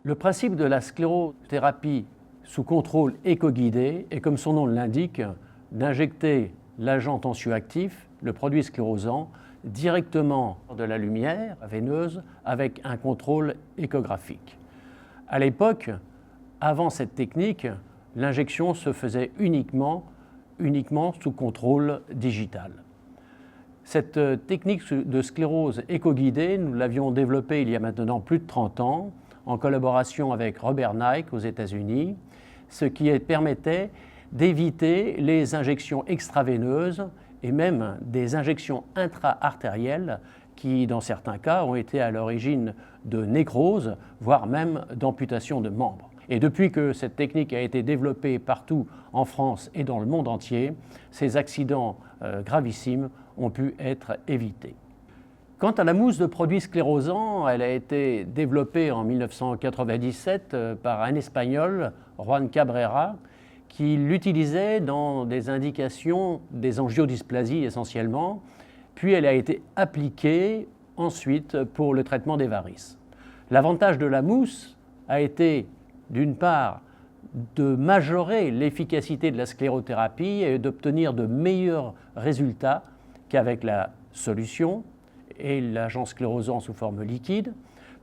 Le principe de la sclérothérapie sous contrôle éco-guidé est, comme son nom l'indique, d'injecter l'agent tensioactif, le produit sclérosant, directement de la lumière veineuse avec un contrôle échographique. À l'époque, avant cette technique, l'injection se faisait uniquement sous contrôle digital. Cette technique de sclérose éco-guidée, nous l'avions développée il y a maintenant plus de 30 ans, en collaboration avec Robert Naik aux États-Unis, ce qui permettait d'éviter les injections extraveineuses et même des injections intra-artérielles qui, dans certains cas, ont été à l'origine de nécrose, voire même d'amputation de membres. Et depuis que cette technique a été développée partout en France et dans le monde entier, ces accidents gravissimes ont pu être évités. Quant à la mousse de produits sclérosants, elle a été développée en 1997 par un Espagnol, Juan Cabrera, qui l'utilisait dans des indications des angiodysplasies essentiellement, puis elle a été appliquée ensuite pour le traitement des varices. L'avantage de la mousse a été, d'une part, de majorer l'efficacité de la sclérothérapie et d'obtenir de meilleurs résultats qu'avec la solution et l'agent sclérosant sous forme liquide.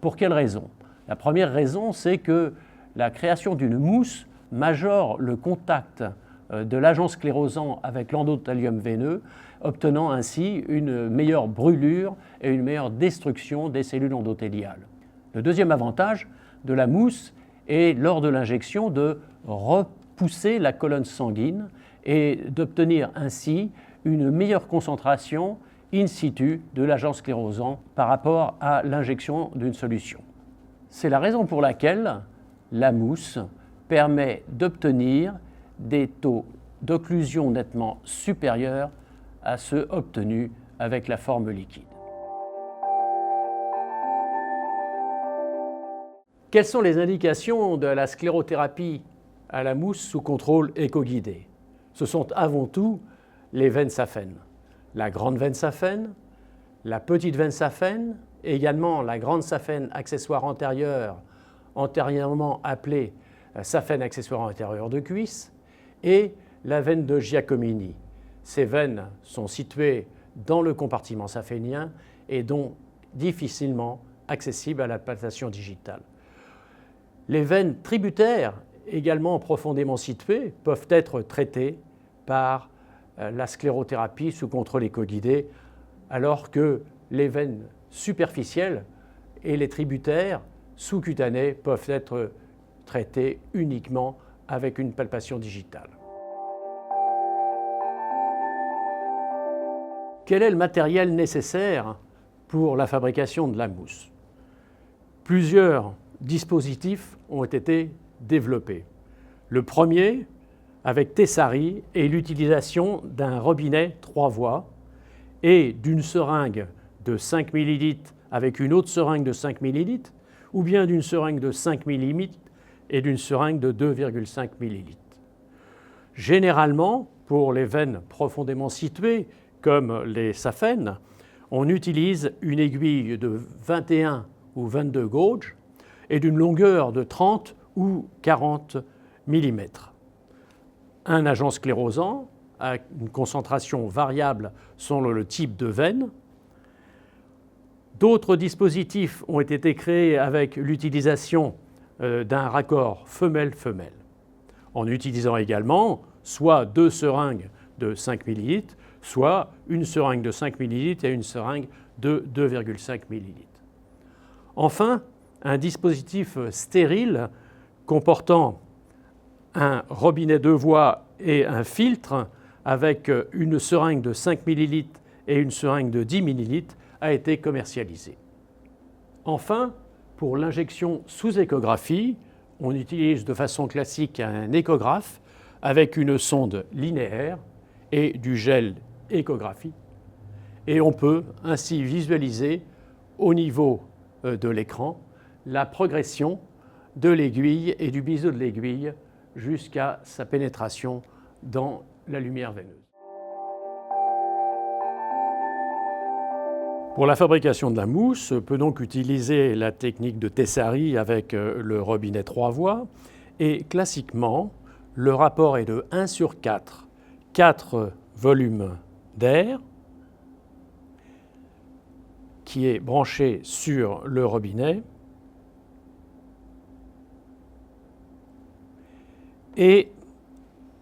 Pour quelle raison? La première raison, c'est que la création d'une mousse majore le contact de l'agent sclérosant avec l'endothélium veineux, obtenant ainsi une meilleure brûlure et une meilleure destruction des cellules endothéliales. Le deuxième avantage de la mousse est, lors de l'injection, de repousser la colonne sanguine et d'obtenir ainsi une meilleure concentration in situ de l'agent sclérosant par rapport à l'injection d'une solution. C'est la raison pour laquelle la mousse permet d'obtenir des taux d'occlusion nettement supérieurs à ceux obtenus avec la forme liquide. Quelles sont les indications de la sclérothérapie à la mousse sous contrôle éco-guidé? Ce sont avant tout les veines saphènes. La grande veine saphène, la petite veine saphène, également la grande saphène accessoire antérieure, antérieurement appelée saphène accessoire antérieure de cuisse, et la veine de Giacomini. Ces veines sont situées dans le compartiment saphénien et donc difficilement accessibles à la palpation digitale. Les veines tributaires, également profondément situées, peuvent être traitées par la sclérothérapie sous contrôle éco-guidé, alors que les veines superficielles et les tributaires sous-cutanées peuvent être traitées uniquement avec une palpation digitale. Quel est le matériel nécessaire pour la fabrication de la mousse? Plusieurs dispositifs ont été développés. Le premier, avec Tessari, est l'utilisation d'un robinet 3 voies et d'une seringue de 5 ml avec une autre seringue de 5 ml, ou bien d'une seringue de 5 ml et d'une seringue de 2,5 ml. Généralement, pour les veines profondément situées, comme les saphènes, on utilise une aiguille de 21 ou 22 gauges et d'une longueur de 30 ou 40 mm. Un agent sclérosant a une concentration variable selon le type de veine. D'autres dispositifs ont été créés avec l'utilisation d'un raccord femelle-femelle, en utilisant également soit 2 seringues de 5 ml, soit une seringue de 5 ml et une seringue de 2,5 ml. Enfin, un dispositif stérile comportant un robinet 2 voies et un filtre avec une seringue de 5 ml et une seringue de 10 ml a été commercialisé. Enfin, pour l'injection sous échographie, on utilise de façon classique un échographe avec une sonde linéaire et du gel échographie. Et on peut ainsi visualiser au niveau de l'écran la progression de l'aiguille et du biseau de l'aiguille jusqu'à sa pénétration dans la lumière veineuse. Pour la fabrication de la mousse, on peut donc utiliser la technique de Tessari avec le robinet 3 voies. Et classiquement, le rapport est de 1/4, 4 volumes d'air qui est branché sur le robinet et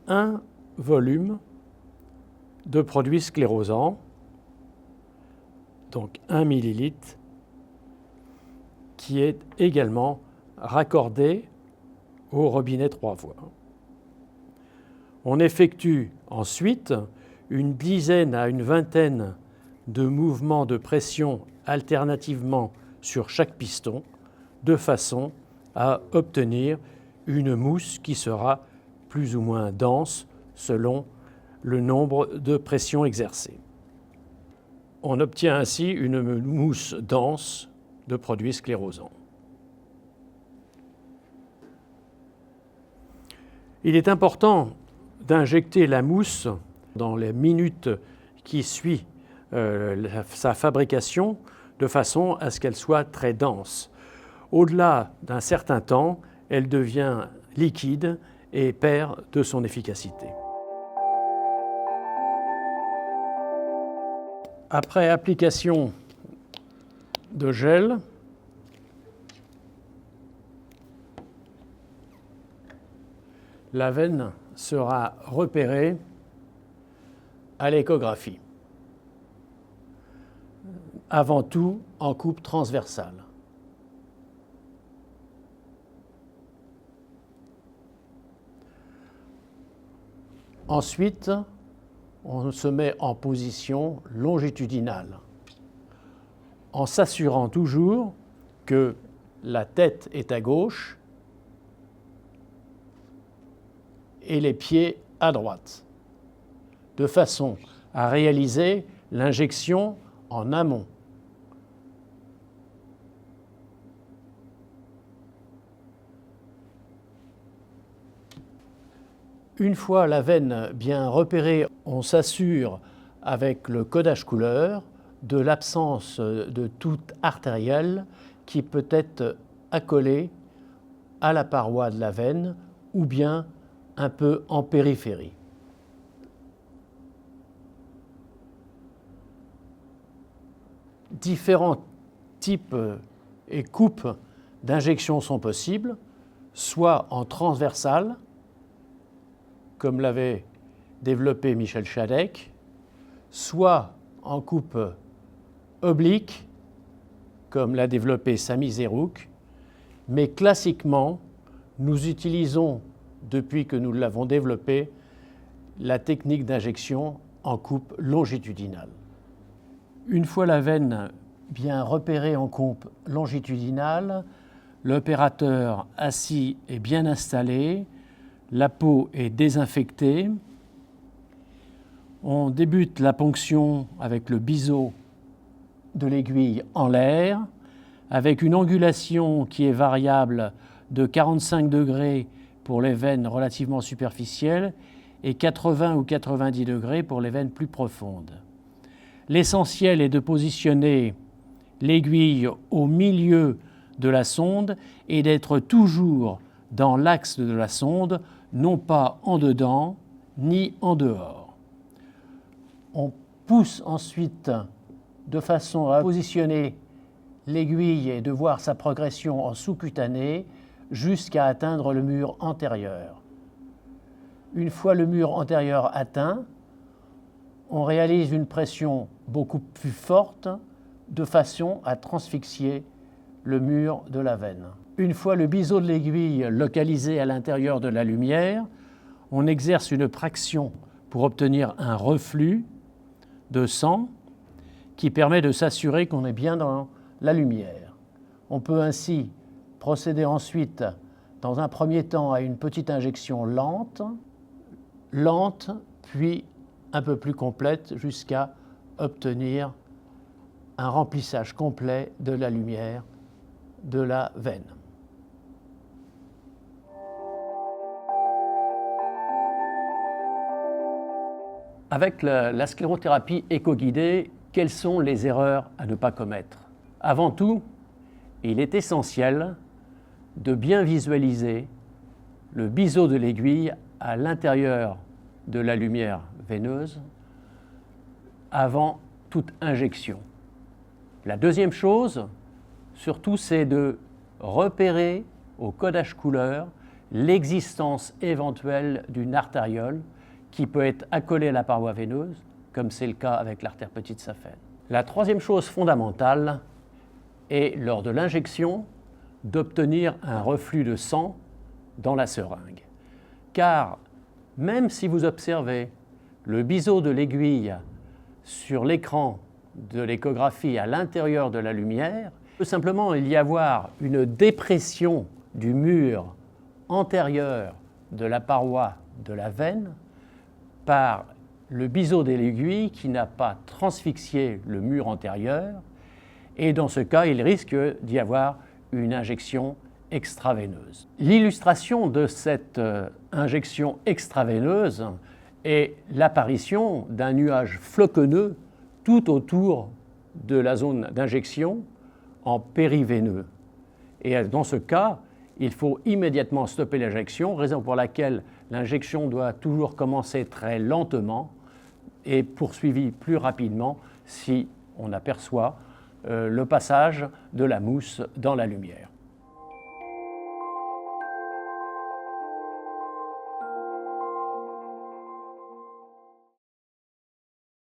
un volume de produit sclérosant, donc 1 millilitre, qui est également raccordé au robinet 3 voies. On effectue ensuite une dizaine à une vingtaine de mouvements de pression alternativement sur chaque piston, de façon à obtenir une mousse qui sera plus ou moins dense selon le nombre de pressions exercées. On obtient ainsi une mousse dense de produits sclérosants. Il est important d'injecter la mousse dans les minutes qui suivent sa fabrication de façon à ce qu'elle soit très dense. Au-delà d'un certain temps, elle devient liquide et perd de son efficacité. Après application de gel, la veine sera repérée à l'échographie, avant tout en coupe transversale. Ensuite, on se met en position longitudinale, en s'assurant toujours que la tête est à gauche et les pieds à droite, de façon à réaliser l'injection en amont. Une fois la veine bien repérée, on s'assure avec le codage couleur de l'absence de toute artérielle qui peut être accolée à la paroi de la veine ou bien un peu en périphérie. Différents types et coupes d'injection sont possibles, soit en transversale, comme l'avait développé Michel Chadec, soit en coupe oblique, comme l'a développé Sami Zerouk, mais classiquement, nous utilisons, depuis que nous l'avons développé, la technique d'injection en coupe longitudinale. Une fois la veine bien repérée en coupe longitudinale, l'opérateur assis est bien installé, la peau est désinfectée. On débute la ponction avec le biseau de l'aiguille en l'air, avec une angulation qui est variable de 45 degrés pour les veines relativement superficielles et 80 ou 90 degrés pour les veines plus profondes. L'essentiel est de positionner l'aiguille au milieu de la sonde et d'être toujours dans l'axe de la sonde, non pas en dedans ni en dehors. On pousse ensuite de façon à positionner l'aiguille et de voir sa progression en sous-cutané jusqu'à atteindre le mur antérieur. Une fois le mur antérieur atteint, on réalise une pression beaucoup plus forte de façon à transfixier le mur de la veine. Une fois le biseau de l'aiguille localisé à l'intérieur de la lumière, on exerce une traction pour obtenir un reflux de sang qui permet de s'assurer qu'on est bien dans la lumière. On peut ainsi procéder ensuite, dans un premier temps, à une petite injection lente, puis un peu plus complète jusqu'à obtenir un remplissage complet de la lumière de la veine. Avec la sclérothérapie éco-guidée, quelles sont les erreurs à ne pas commettre? Avant tout, il est essentiel de bien visualiser le biseau de l'aiguille à l'intérieur de la lumière veineuse avant toute injection. La deuxième chose, surtout, c'est de repérer au codage couleur l'existence éventuelle d'une artériole qui peut être accolée à la paroi veineuse, comme c'est le cas avec l'artère petite saphène. La troisième chose fondamentale est, lors de l'injection, d'obtenir un reflux de sang dans la seringue. Car même si vous observez le biseau de l'aiguille sur l'écran de l'échographie à l'intérieur de la lumière, il peut simplement y avoir une dépression du mur antérieur de la paroi de la veine par le biseau de l'aiguille qui n'a pas transfixié le mur antérieur, et dans ce cas, il risque d'y avoir une injection extraveineuse. L'illustration de cette injection extraveineuse est l'apparition d'un nuage floconneux tout autour de la zone d'injection en périveineux. Et dans ce cas, il faut immédiatement stopper l'injection, raison pour laquelle l'injection doit toujours commencer très lentement et poursuivie plus rapidement si on aperçoit le passage de la mousse dans la lumière.